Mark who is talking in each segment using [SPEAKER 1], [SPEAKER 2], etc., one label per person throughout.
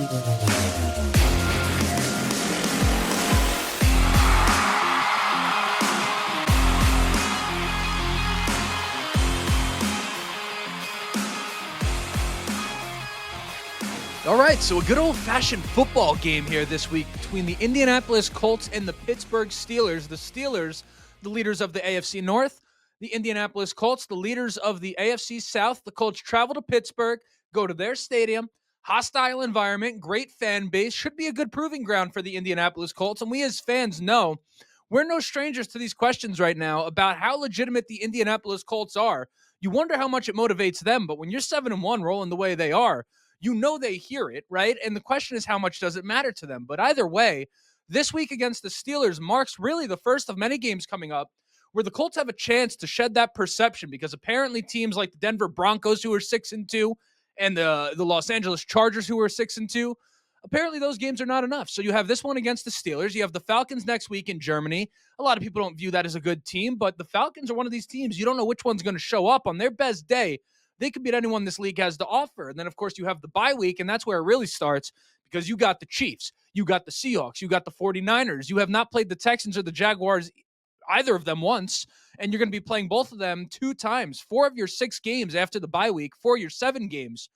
[SPEAKER 1] All right, so a good old-fashioned football game here this week between the Indianapolis Colts and the Pittsburgh Steelers. The Steelers, the leaders of the AFC North. The Indianapolis Colts, the leaders of the AFC South. The Colts travel to Pittsburgh, go to their stadium. Hostile environment, great fan base. Should be a good proving ground for the Indianapolis Colts. And we as fans know we're no strangers to these questions right now about how legitimate the Indianapolis Colts are. You wonder how much it motivates them, but when you're 7-1 rolling the way they are, you know they hear it, right? And the question is, how much does it matter to them? But either way, this week against the Steelers marks really the first of many games coming up where the Colts have a chance to shed that perception, because apparently teams like the Denver Broncos, who are 6-2, and the Los Angeles Chargers, who are 6-2, apparently those games are not enough. So you have this one against the Steelers. You have the Falcons next week in Germany. A lot of people don't view that as a good team, but the Falcons are one of these teams. You don't know which one's going to show up on their best day. They could beat anyone this league has to offer. And then, of course, you have the bye week, and that's where it really starts, because you got the Chiefs, you got the Seahawks, you got the 49ers. You have not played the Texans or the Jaguars, either of them, once, and you're going to be playing both of them 2 times. 4 of your 6 games after the bye week, 4 of your 7 games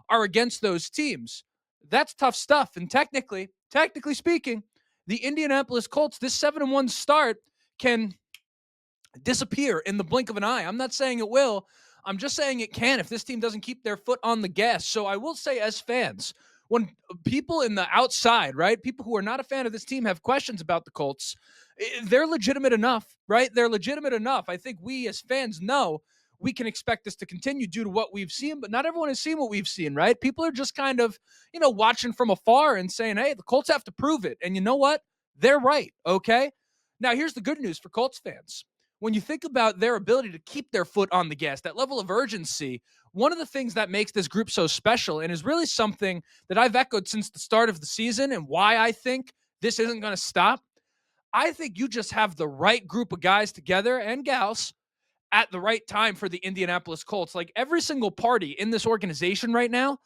[SPEAKER 1] are against those teams. That's tough stuff. And technically speaking, the Indianapolis Colts, this 7-1 start can disappear in the blink of an eye. I'm not saying it will. I'm just saying it can if this team doesn't keep their foot on the gas. So I will say, as fans, when people in the outside, right, people who are not a fan of this team have questions about the Colts, they're legitimate enough, right? They're legitimate enough. I think we as fans know we can expect this to continue due to what we've seen, but not everyone has seen what we've seen, right? People are just kind of, watching from afar and saying, hey, the Colts have to prove it. And you know what? They're right, okay? Now, here's the good news for Colts fans. When you think about their ability to keep their foot on the gas, that level of urgency, one of the things that makes this group so special, and is really something that I've echoed since the start of the season and why I think this isn't going to stop, I think you just have the right group of guys together and gals at the right time for the Indianapolis Colts. Like, every single party in this organization right now,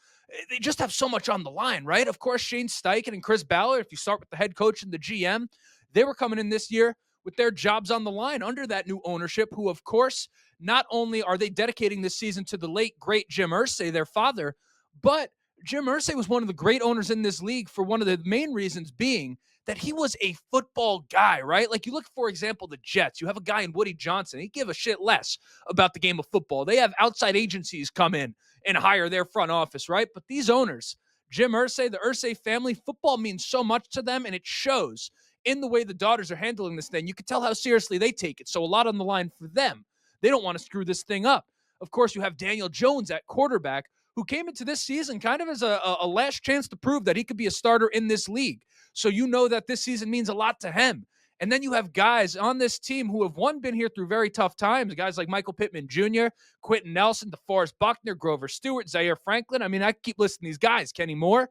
[SPEAKER 1] they just have so much on the line, right? Of course, Shane Steichen and Chris Ballard, if you start with the head coach and the GM, they were coming in this year with their jobs on the line under that new ownership, who, of course, not only are they dedicating this season to the late, great Jim Irsay, their father, but Jim Irsay was one of the great owners in this league for one of the main reasons being that he was a football guy, right? Like, you look, for example, the Jets. You have a guy in Woody Johnson. He give a shit less about the game of football. They have outside agencies come in and hire their front office, right? But these owners, Jim Irsay, the Irsay family, football means so much to them, and it shows in the way the daughters are handling this thing. You can tell how seriously they take it. So a lot on the line for them. They don't want to screw this thing up. Of course, you have Daniel Jones at quarterback, who came into this season kind of as a last chance to prove that he could be a starter in this league. So you know that this season means a lot to him. And then you have guys on this team who have, one, been here through very tough times, guys like Michael Pittman Jr., Quentin Nelson, DeForest Buckner, Grover Stewart, Zaire Franklin. I mean, I keep listing these guys. Kenny Moore.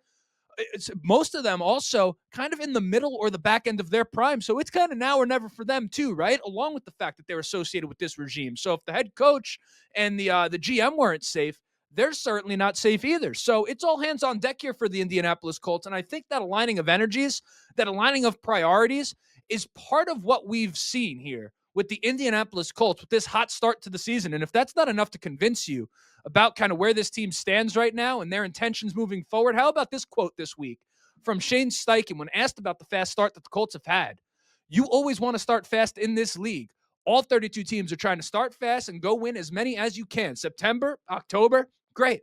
[SPEAKER 1] It's most of them also kind of in the middle or the back end of their prime. So it's kind of now or never for them too, right? Along with the fact that they're associated with this regime. So if the head coach and the GM weren't safe, they're certainly not safe either. So it's all hands on deck here for the Indianapolis Colts. And I think that aligning of energies, that aligning of priorities is part of what we've seen here with the Indianapolis Colts with this hot start to the season. And if that's not enough to convince you about kind of where this team stands right now and their intentions moving forward, how about this quote this week from Shane Steichen when asked about the fast start that the Colts have had? You always want to start fast in this league. All 32 teams are trying to start fast and go win as many as you can. September, October, great.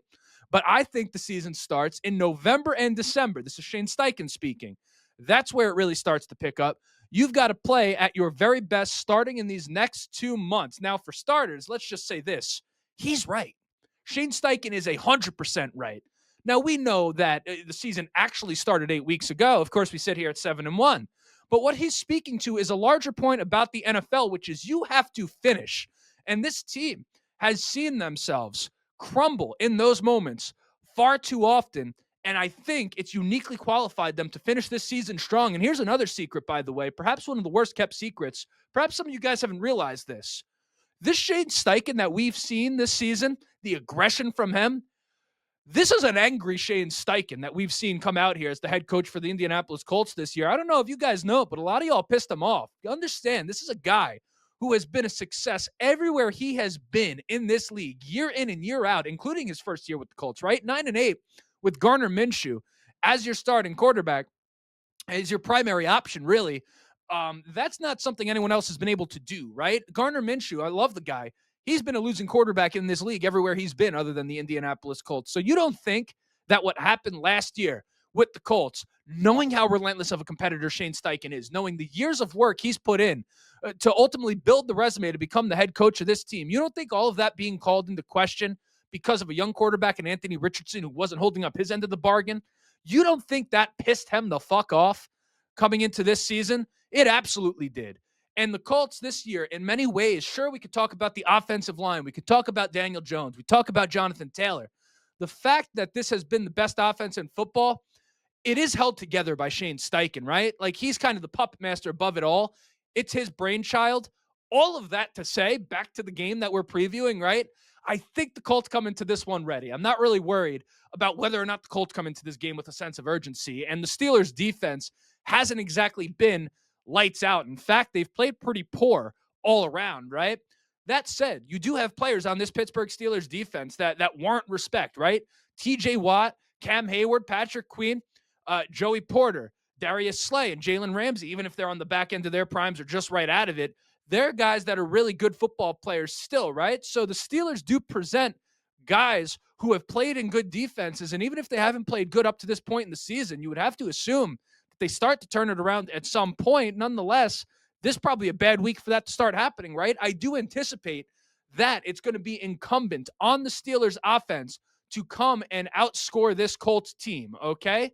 [SPEAKER 1] But I think the season starts in November and December. This is Shane Steichen speaking. That's where it really starts to pick up. You've got to play at your very best starting in these next 2 months. Now, for starters, let's just say this. He's right. Shane Steichen is 100% right. Now, we know that the season actually started 8 weeks ago. Of course, we sit here at 7-1. But what he's speaking to is a larger point about the NFL, which is you have to finish. And this team has seen themselves crumble in those moments far too often. And I think it's uniquely qualified them to finish this season strong. And here's another secret, by the way, perhaps one of the worst kept secrets. Perhaps some of you guys haven't realized this. This Shane Steichen that we've seen this season, the aggression from him, This is an angry Shane Steichen that we've seen come out here as the head coach for the Indianapolis Colts this year. I don't know if you guys know it, but a lot of y'all pissed him off. You understand, this is a guy who has been a success everywhere he has been in this league, year in and year out, including his first year with the Colts, right? 9-8 with Gardner Minshew as your starting quarterback, as your primary option, really. That's not something anyone else has been able to do, right? Gardner Minshew, I love the guy. He's been a losing quarterback in this league everywhere he's been, other than the Indianapolis Colts. So you don't think that what happened last year with the Colts, knowing how relentless of a competitor Shane Steichen is, knowing the years of work he's put in to ultimately build the resume to become the head coach of this team, you don't think all of that being called into question because of a young quarterback in Anthony Richardson who wasn't holding up his end of the bargain? You don't think that pissed him the fuck off coming into this season? It absolutely did. And the Colts this year, in many ways, sure, we could talk about the offensive line. We could talk about Daniel Jones. We talk about Jonathan Taylor. The fact that this has been the best offense in football, it is held together by Shane Steichen, right? Like, he's kind of the puppet master above it all. It's his brainchild. All of that to say, back to the game that we're previewing, right? I think the Colts come into this one ready. I'm not really worried about whether or not the Colts come into this game with a sense of urgency. And the Steelers' defense hasn't exactly been lights out. In fact, they've played pretty poor all around, right? That said, you do have players on this Pittsburgh Steelers defense that warrant respect, right? TJ Watt, Cam Hayward, Patrick Queen, Joey Porter, Darius Slay, and Jalen Ramsey, even if they're on the back end of their primes or just right out of it, they're guys that are really good football players still, right? So the Steelers do present guys who have played in good defenses, and even if they haven't played good up to this point in the season, you would have to assume that they start to turn it around at some point. Nonetheless, this is probably a bad week for that to start happening, right? I do anticipate that it's going to be incumbent on the Steelers offense to come and outscore this Colts team, okay?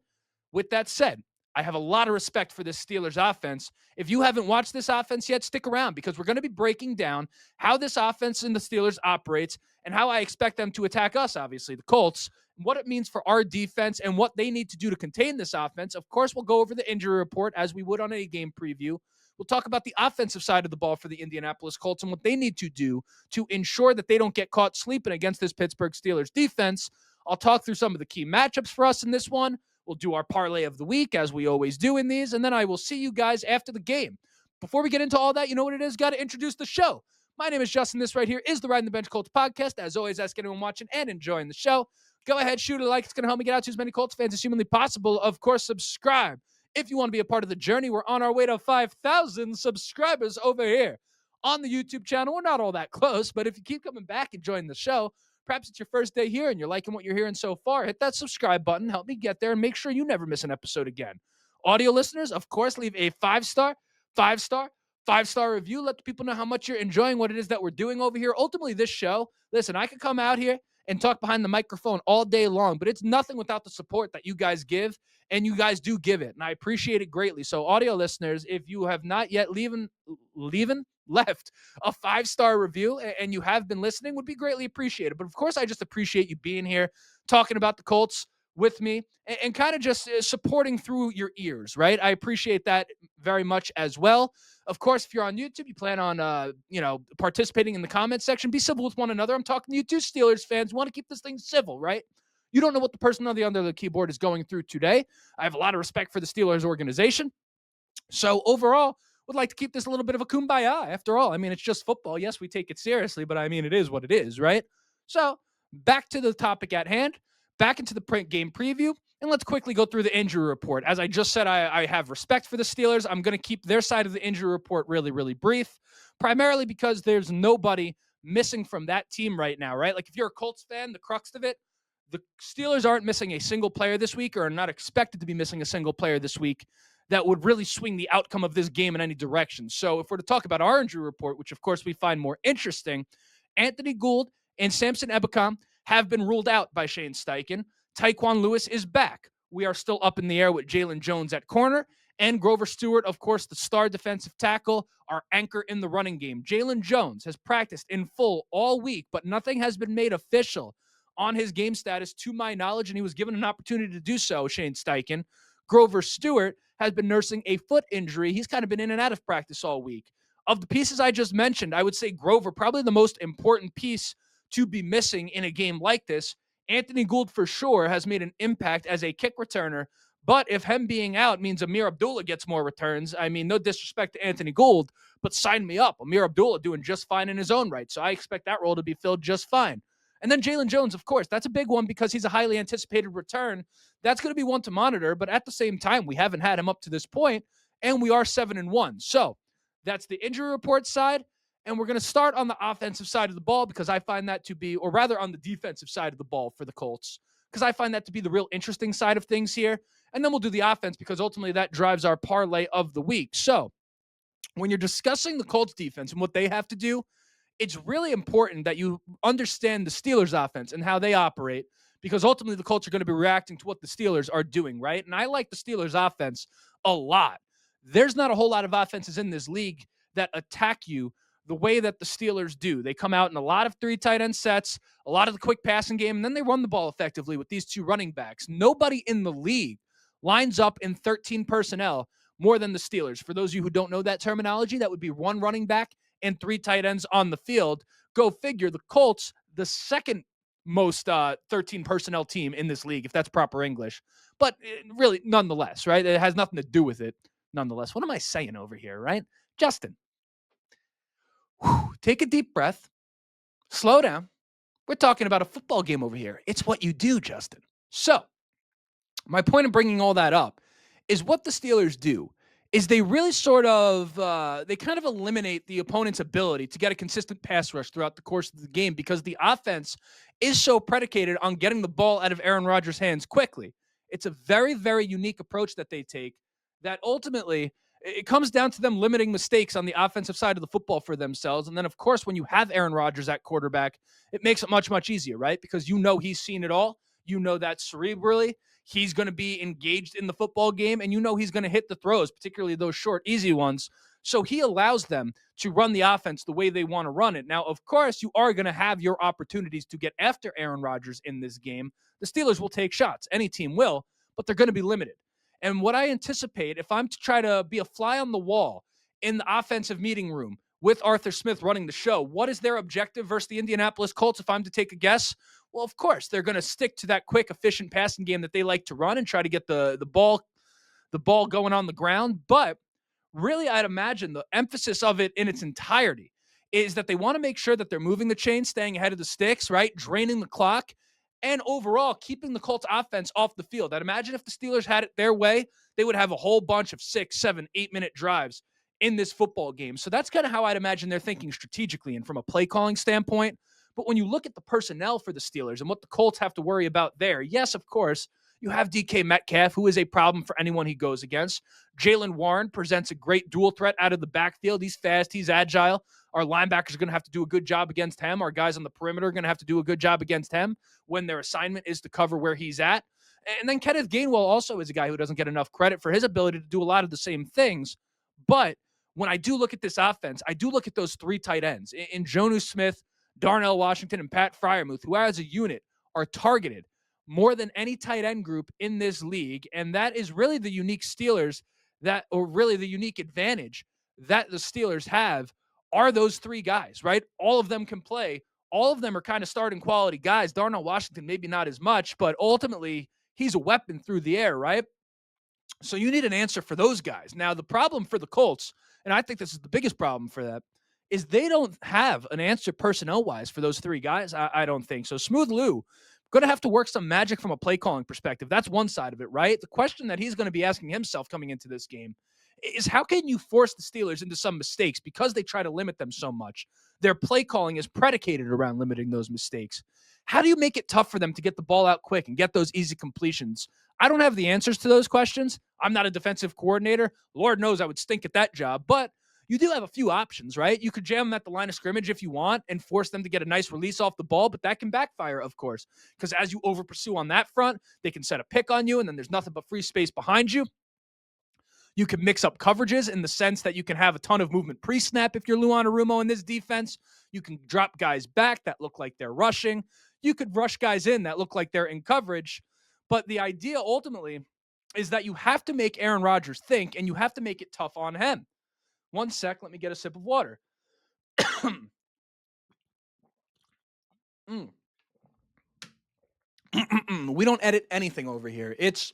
[SPEAKER 1] With that said, I have a lot of respect for this Steelers offense. If you haven't watched this offense yet, stick around because we're going to be breaking down how this offense in the Steelers operates and how I expect them to attack us, obviously, the Colts, what it means for our defense and what they need to do to contain this offense. Of course, we'll go over the injury report as we would on a game preview. We'll talk about the offensive side of the ball for the Indianapolis Colts and what they need to do to ensure that they don't get caught sleeping against this Pittsburgh Steelers defense. I'll talk through some of the key matchups for us in this one. We'll do our parlay of the week, as we always do in these, and then I will see you guys after the game. Before we get into all that, you know what it is? Got to introduce the show. My name is Justin. This right here is the Riding the Bench Colts podcast. As always, ask anyone watching and enjoying the show. Go ahead, shoot a like. It's going to help me get out to as many Colts fans as humanly possible. Of course, subscribe. If you want to be a part of the journey, we're on our way to 5,000 subscribers over here on the YouTube channel. We're not all that close, but if you keep coming back and joining the show, perhaps it's your first day here and you're liking what you're hearing so far, hit that subscribe button. Help me get there and make sure you never miss an episode again. Audio listeners, of course, leave a five-star review. Let the people know how much you're enjoying what it is that we're doing over here. Ultimately, this show, listen, I could come out here and talk behind the microphone all day long, but it's nothing without the support that you guys give, and you guys do give it, and I appreciate it greatly. So, audio listeners, if you have not yet left a 5-star review and you have been listening, would be greatly appreciated. But of course, I just appreciate you being here, talking about the Colts with me, and kind of just supporting through your ears, right? I appreciate that very much as well. Of course, if you're on YouTube, you plan on, participating in the comments section. Be civil with one another. I'm talking to you two Steelers fans. We want to keep this thing civil, right? You don't know what the person on the other the keyboard is going through today. I have a lot of respect for the Steelers organization. So overall, would like to keep this a little bit of a kumbaya. After all, I mean, it's just football. Yes, we take it seriously, but I mean, it is what it is, right? So back to the topic at hand, back into the game preview, and let's quickly go through the injury report. As I just said, I have respect for the Steelers. I'm going to keep their side of the injury report really, really brief, primarily because there's nobody missing from that team right now, right? Like if you're a Colts fan, the crux of it, the Steelers aren't missing a single player this week or are not expected to be missing a single player this week that would really swing the outcome of this game in any direction. So if we're to talk about our injury report, which of course we find more interesting, Anthony Gould and Samson Ebukam have been ruled out by Shane Steichen. Tyquan Lewis is back. We are still up in the air with Jalen Jones at corner, and Grover Stewart, of course, the star defensive tackle, our anchor in the running game. Jalen Jones has practiced in full all week, but nothing has been made official on his game status to my knowledge, and he was given an opportunity to do so, Shane Steichen. Grover Stewart has been nursing a foot injury. He's kind of been in and out of practice all week. Of the pieces I just mentioned, I would say Grover, probably the most important piece to be missing in a game like this, Anthony Gould for sure has made an impact as a kick returner. But if him being out means Amir Abdullah gets more returns, I mean, no disrespect to Anthony Gould, but sign me up. Amir Abdullah doing just fine in his own right. So I expect that role to be filled just fine. And then Jalen Jones, of course, that's a big one because he's a highly anticipated return. That's going to be one to monitor. But at the same time, we haven't had him up to this point, and we are 7-1. So that's the injury report side. And we're going to start on the offensive side of the ball because I find that to be, or rather on the defensive side of the ball for the Colts, because I find that to be the real interesting side of things here. And then we'll do the offense because ultimately that drives our parlay of the week. So when you're discussing the Colts defense and what they have to do, it's really important that you understand the Steelers offense and how they operate because ultimately the Colts are going to be reacting to what the Steelers are doing, right? And I like the Steelers offense a lot. There's not a whole lot of offenses in this league that attack you the way that the Steelers do. They come out in a lot of 3 tight end sets, a lot of the quick passing game, and then they run the ball effectively with these 2 running backs. Nobody in the league lines up in 13 personnel more than the Steelers. For those of you who don't know that terminology, that would be 1 running back and 3 tight ends on the field. Go figure. The Colts, the second most 13 personnel team in this league, if that's proper English. But really, nonetheless, right? It has nothing to do with it. Nonetheless, what am I saying over here, right? Justin, take a deep breath, slow down. We're talking about a football game over here. It's what you do, Justin. So, my point of bringing all that up is what the Steelers do is they really sort of they kind of eliminate the opponent's ability to get a consistent pass rush throughout the course of the game because the offense is so predicated on getting the ball out of Aaron Rodgers' hands quickly. It's a very, very unique approach that they take that ultimately it comes down to them limiting mistakes on the offensive side of the football for themselves. And then, of course, when you have Aaron Rodgers at quarterback, it makes it much, much easier, right? Because you know he's seen it all. You know that cerebrally he's going to be engaged in the football game, and you know he's going to hit the throws, particularly those short, easy ones. So he allows them to run the offense the way they want to run it. Now, of course, you are going to have your opportunities to get after Aaron Rodgers in this game. The Steelers will take shots. Any team will, but they're going to be limited. And what I anticipate, if I'm to try to be a fly on the wall in the offensive meeting room with Arthur Smith running the show, what is their objective versus the Indianapolis Colts, if I'm to take a guess? Well, of course, they're going to stick to that quick, efficient passing game that they like to run and try to get the ball going on the ground. But really, I'd imagine the emphasis of it in its entirety is that they want to make sure that they're moving the chain, staying ahead of the sticks, right? Draining the clock, and overall keeping the Colts offense off the field. I'd imagine if the Steelers had it their way, they would have a whole bunch of 6, 7, 8-minute drives in this football game. So that's kind of how I'd imagine they're thinking strategically and from a play calling standpoint. But when you look at the personnel for the Steelers and what the Colts have to worry about there, yes, of course, you have DK Metcalf, who is a problem for anyone he goes against. Jaylen Warren presents a great dual threat out of the backfield. He's fast. He's agile. Our linebackers are going to have to do a good job against him. Our guys on the perimeter are going to have to do a good job against him when their assignment is to cover where he's at. And then Kenneth Gainwell also is a guy who doesn't get enough credit for his ability to do a lot of the same things. But when I do look at this offense, I do look at those 3 tight ends in Jonnu Smith, Darnell Washington, and Pat Freiermuth, who as a unit are targeted more than any tight end group in this league. And that is really the unique really the unique advantage that the Steelers have are those 3 guys, right? All of them can play. All of them are kind of starting quality guys. Darnell Washington, maybe not as much, but ultimately he's a weapon through the air, right? So you need an answer for those guys. Now, the problem for the Colts, and I think this is the biggest problem for them, is they don't have an answer personnel-wise for those 3 guys. I don't think. So Smooth Lou going to have to work some magic from a play calling perspective. That's one side of it, right? The question that he's going to be asking himself coming into this game is how can you force the Steelers into some mistakes because they try to limit them so much? Their play calling is predicated around limiting those mistakes. How do you make it tough for them to get the ball out quick and get those easy completions? I don't have the answers to those questions. I'm not a defensive coordinator. Lord knows I would stink at that job, but you do have a few options, right? You could jam them at the line of scrimmage if you want and force them to get a nice release off the ball, but that can backfire, of course, because as you over pursue on that front, they can set a pick on you, and then there's nothing but free space behind you. You can mix up coverages in the sense that you can have a ton of movement pre-snap if you're Lou Anarumo in this defense. You can drop guys back that look like they're rushing. You could rush guys in that look like they're in coverage. But the idea ultimately is that you have to make Aaron Rodgers think, and you have to make it tough on him. One sec, let me get a sip of water. We don't edit anything over here. It's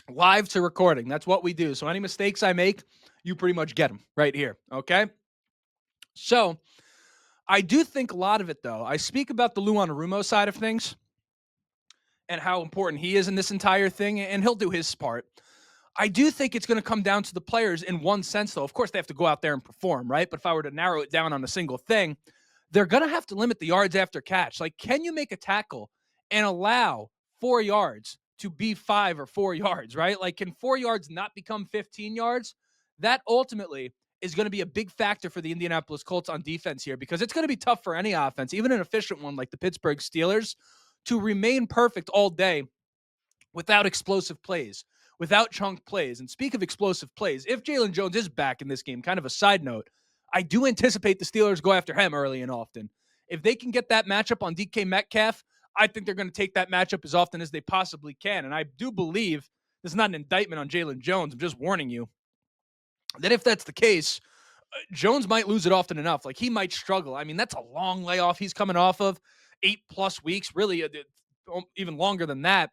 [SPEAKER 1] live to recording. That's what we do. So any mistakes I make, you pretty much get them right here. Okay. So I do think a lot of it, though. I speak about the Lou Anarumo side of things and how important he is in this entire thing, and he'll do his part. I do think it's going to come down to the players in one sense, though. Of course, they have to go out there and perform, right? But if I were to narrow it down on a single thing, they're going to have to limit the yards after catch. Like, can you make a tackle and allow 4 yards to be 5 or 4 yards, right? Like, can 4 yards not become 15 yards? That ultimately is going to be a big factor for the Indianapolis Colts on defense here, because it's going to be tough for any offense, even an efficient one like the Pittsburgh Steelers, to remain perfect all day without explosive plays, without chunk plays. And speak of explosive plays, if Jalen Jones is back in this game, kind of a side note, I do anticipate the Steelers go after him early and often. If they can get that matchup on DK Metcalf, I think they're going to take that matchup as often as they possibly can. And I do believe this is not an indictment on Jalen Jones. I'm just warning you that if that's the case, Jones might lose it often enough. Like, he might struggle. I mean, that's a long layoff he's coming off of, 8+ weeks, really, even longer than that.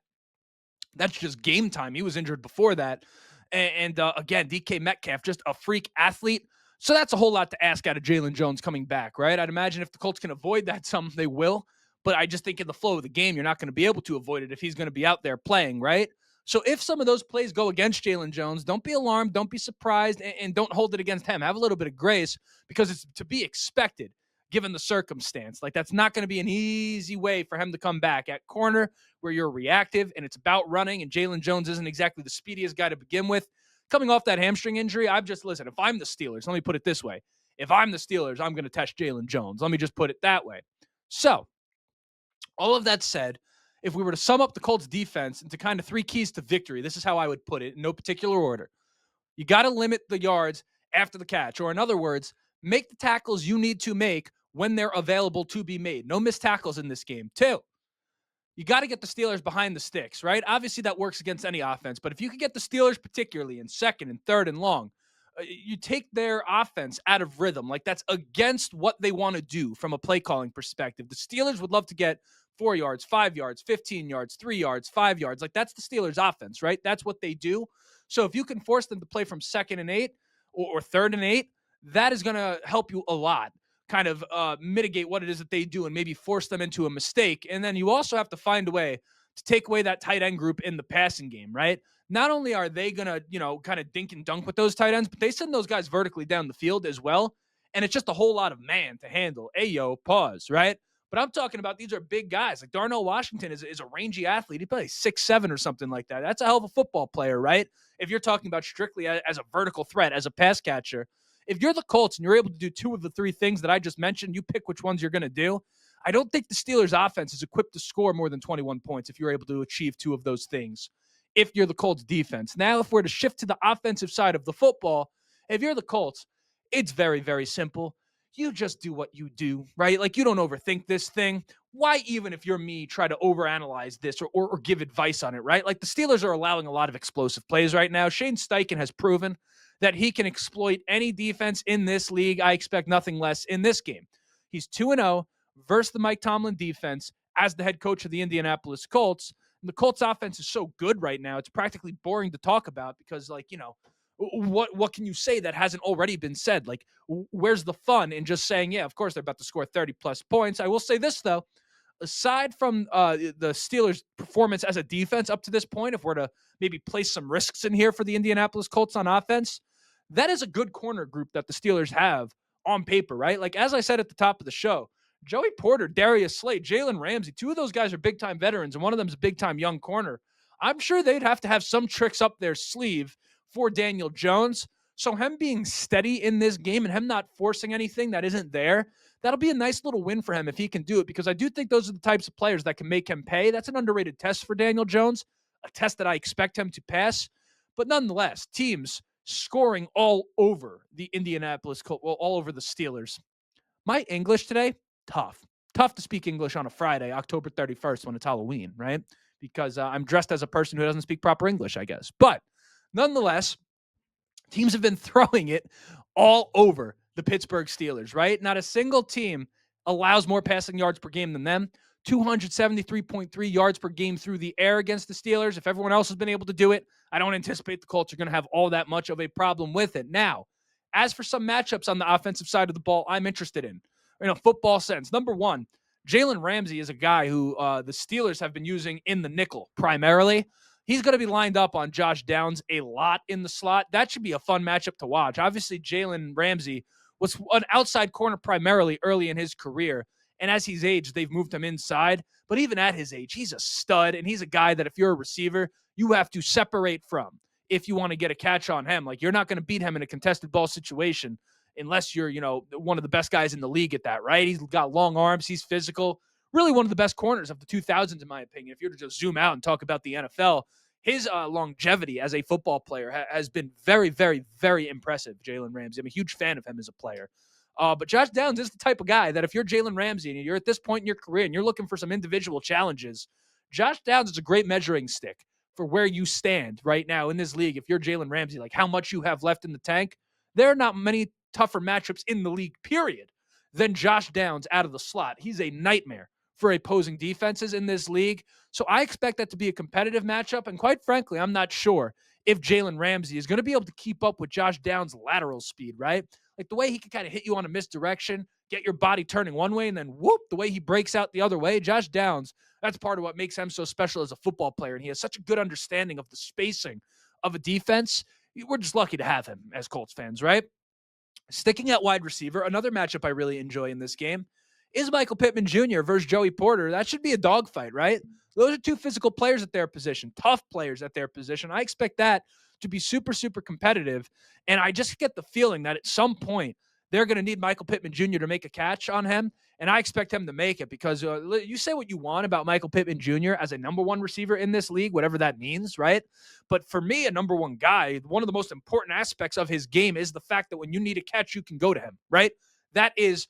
[SPEAKER 1] That's just game time. He was injured before that. And again, DK Metcalf, just a freak athlete. So that's a whole lot to ask out of Jalen Jones coming back, right? I'd imagine if the Colts can avoid that some, they will. But I just think in the flow of the game, you're not going to be able to avoid it if he's going to be out there playing, right? So if some of those plays go against Jalen Jones, don't be alarmed, don't be surprised, and don't hold it against him. Have a little bit of grace, because it's to be expected given the circumstance. Like, that's not going to be an easy way for him to come back at corner, where you're reactive and it's about running, and Jalen Jones isn't exactly the speediest guy to begin with. Coming off that hamstring injury, listen, if I'm the Steelers, let me put it this way. If I'm the Steelers, I'm going to test Jalen Jones. Let me just put it that way. So, all of that said, if we were to sum up the Colts defense into kind of 3 keys to victory, this is how I would put it in no particular order. You got to limit the yards after the catch, or in other words, make the tackles you need to make when they're available to be made. No missed tackles in this game. 2, you got to get the Steelers behind the sticks, right? Obviously, that works against any offense, but if you could get the Steelers, particularly in second and third and long, you take their offense out of rhythm. Like, that's against what they want to do from a play calling perspective. The Steelers would love to get 4 yards, 5 yards, 15 yards, 3 yards, 5 yards. Like, that's the Steelers offense, right? That's what they do. So if you can force them to play from second and 8 or third and 8, that is going to help you a lot, kind of mitigate what it is that they do and maybe force them into a mistake. And then you also have to find a way to take away that tight end group in the passing game, right? Not only are they going to, kind of dink and dunk with those tight ends, but they send those guys vertically down the field as well. And it's just a whole lot of man to handle. Ayo, pause, right? But I'm talking about, these are big guys. Like, Darnell Washington is a rangy athlete. He plays 6'7" or something like that. That's a hell of a football player, right? If you're talking about strictly as a vertical threat, as a pass catcher. If you're the Colts and you're able to do 2 of the 3 things that I just mentioned, you pick which ones you're going to do. I don't think the Steelers' offense is equipped to score more than 21 points if you're able to achieve 2 of those things, if you're the Colts defense. Now, if we're to shift to the offensive side of the football, if you're the Colts, it's very, very simple. You just do what you do, right? Like, you don't overthink this thing. Why, even if you're me, try to overanalyze this or give advice on it, right? Like, the Steelers are allowing a lot of explosive plays right now. Shane Steichen has proven that he can exploit any defense in this league. I expect nothing less in this game. He's 2-0 versus the Mike Tomlin defense as the head coach of the Indianapolis Colts. And the Colts offense is so good right now, it's practically boring to talk about, because, what can you say that hasn't already been said? Like, where's the fun in just saying, yeah, of course they're about to score 30+ points? I will say this, though. Aside from the Steelers' performance as a defense up to this point, if we're to maybe place some risks in here for the Indianapolis Colts on offense, that is a good corner group that the Steelers have on paper, right? Like, as I said at the top of the show, Joey Porter, Darius Slade, Jalen Ramsey, 2 of those guys are big-time veterans, and one of them is a big-time young corner. I'm sure they'd have to have some tricks up their sleeve for Daniel Jones. So him being steady in this game and him not forcing anything that isn't there, that'll be a nice little win for him if he can do it, because I do think those are the types of players that can make him pay. That's an underrated test for Daniel Jones, a test that I expect him to pass. But nonetheless, teams scoring all over the Indianapolis Colts, well, all over the Steelers. My English today, tough. Tough to speak English on a Friday, October 31st, when it's Halloween, right? Because I'm dressed as a person who doesn't speak proper English, I guess. But nonetheless, teams have been throwing it all over the Pittsburgh Steelers, right? Not a single team allows more passing yards per game than them. 273.3 yards per game through the air against the Steelers. If everyone else has been able to do it, I don't anticipate the Colts are going to have all that much of a problem with it. Now, as for some matchups on the offensive side of the ball, I'm interested in a football sense. Number one, Jalen Ramsey is a guy who the Steelers have been using in the nickel primarily. He's going to be lined up on Josh Downs a lot in the slot. That should be a fun matchup to watch. Obviously, Jalen Ramsey was an outside corner primarily early in his career. And as he's aged, they've moved him inside. But even at his age, he's a stud. And he's a guy that if you're a receiver, you have to separate from if you want to get a catch on him. Like, you're not going to beat him in a contested ball situation unless you're, one of the best guys in the league at that, right? He's got long arms. He's physical. Really one of the best corners of the 2000s, in my opinion. If you were to just zoom out and talk about the NFL, his longevity as a football player has been very, very, very impressive, Jalen Ramsey. I'm a huge fan of him as a player. But Josh Downs is the type of guy that if you're Jalen Ramsey and you're at this point in your career and you're looking for some individual challenges, Josh Downs is a great measuring stick for where you stand right now in this league. If you're Jalen Ramsey, like how much you have left in the tank, there are not many tougher matchups in the league, period, than Josh Downs out of the slot. He's a nightmare for opposing defenses in this league. So I expect that to be a competitive matchup. And quite frankly, I'm not sure if Jalen Ramsey is going to be able to keep up with Josh Downs' lateral speed, right? Like the way he can kind of hit you on a misdirection, get your body turning one way, and then whoop, the way he breaks out the other way. Josh Downs, that's part of what makes him so special as a football player. And he has such a good understanding of the spacing of a defense. We're just lucky to have him as Colts fans, right? Sticking at wide receiver, another matchup I really enjoy in this game is Michael Pittman Jr. versus Joey Porter. That should be a dogfight, right? Those are two physical players at their position, tough players at their position. I expect that to be super, super competitive. And I just get the feeling that at some point they're going to need Michael Pittman Jr. to make a catch on him. And I expect him to make it because you say what you want about Michael Pittman Jr. as a number one receiver in this league, whatever that means, right? But for me, a number one guy, one of the most important aspects of his game is the fact that when you need a catch, you can go to him, right? That is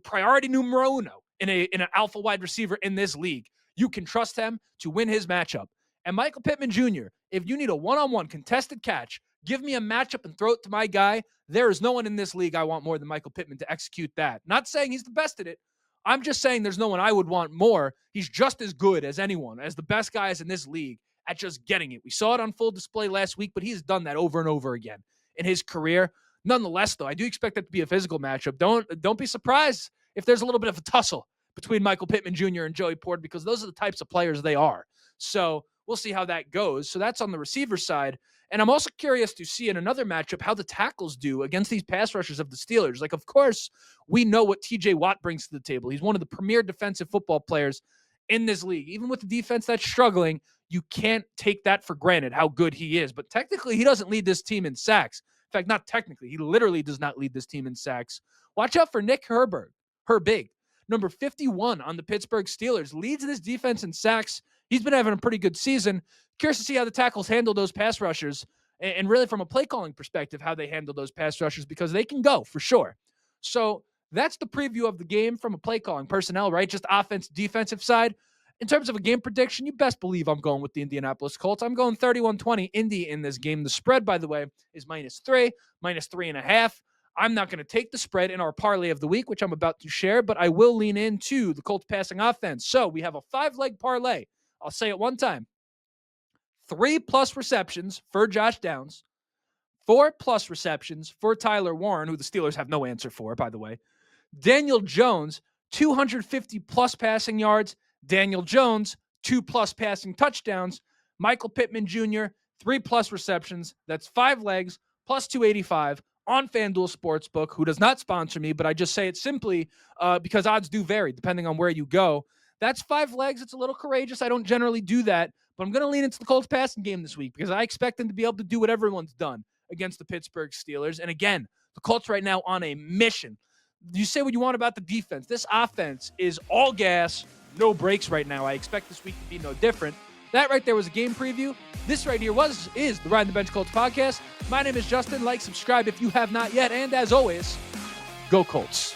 [SPEAKER 1] priority numero uno in an alpha wide receiver in this league. You can trust him to win his matchup. And Michael Pittman Jr., if you need a one-on-one contested catch, give me a matchup and throw it to my guy. There is no one in this league I want more than Michael Pittman to execute that. Not saying he's the best at it. I'm just saying there's no one I would want more. He's just as good as anyone, as the best guys in this league at just getting it. We saw it on full display last week, but he's done that over and over again in his career. Nonetheless, though, I do expect that to be a physical matchup. Don't be surprised if there's a little bit of a tussle between Michael Pittman Jr. and Joey Porter because those are the types of players they are. So we'll see how that goes. So that's on the receiver side. And I'm also curious to see in another matchup how the tackles do against these pass rushers of the Steelers. Like, of course, we know what TJ Watt brings to the table. He's one of the premier defensive football players in this league. Even with the defense that's struggling, you can't take that for granted how good he is. But technically, he doesn't lead this team in sacks. In fact, not technically. He literally does not lead this team in sacks. Watch out for Nick Herbig, number 51 on the Pittsburgh Steelers, leads this defense in sacks. He's been having a pretty good season. Curious to see how the tackles handle those pass rushers and really from a play calling perspective, how they handle those pass rushers because they can go for sure. So that's the preview of the game from a play calling personnel, right? Just offense, defensive side. In terms of a game prediction, you best believe I'm going with the Indianapolis Colts. I'm going 31-20 Indy in this game. The spread, by the way, is -3, -3.5. I'm not going to take the spread in our parlay of the week, which I'm about to share, but I will lean into the Colts passing offense. So we have a 5-leg parlay. I'll say it one time. 3+ receptions for Josh Downs, 4+ receptions for Tyler Warren, who the Steelers have no answer for, by the way. Daniel Jones, 250+ passing yards. Daniel Jones, 2+ passing touchdowns. Michael Pittman Jr., 3+ receptions. That's 5 legs, plus 285 on FanDuel Sportsbook, who does not sponsor me, but I just say it simply because odds do vary depending on where you go. That's 5 legs. It's a little courageous. I don't generally do that, but I'm going to lean into the Colts passing game this week because I expect them to be able to do what everyone's done against the Pittsburgh Steelers. And again, the Colts right now on a mission. You say what you want about the defense. This offense is all gas, no breaks right now. I expect this week to be no different. That right there was a game preview. This right here is the Ride the Bench Colts podcast. My name is Justin. Like, subscribe if you have not yet. And as always, go Colts.